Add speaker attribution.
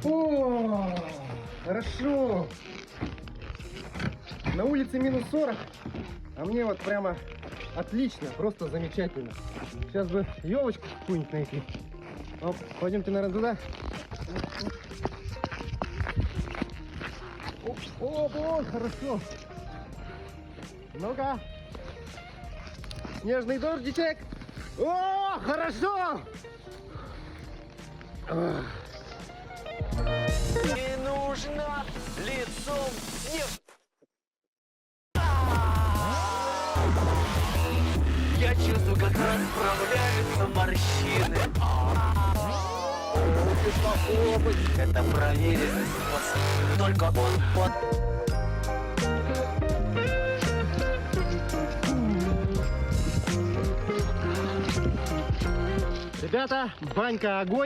Speaker 1: О, хорошо. На улице минус 40, а мне вот прямо отлично, просто замечательно. Сейчас бы елочку какую-нибудь найти. Оп, пойдемте, наверное, туда. О, хорошо. Ну-ка. Снежный дождичек. О, хорошо.
Speaker 2: Не нужно лицом не... Я чувствую, как расправляются морщины. Это проверенный способ. Только он.
Speaker 1: Ребята, банька огонь.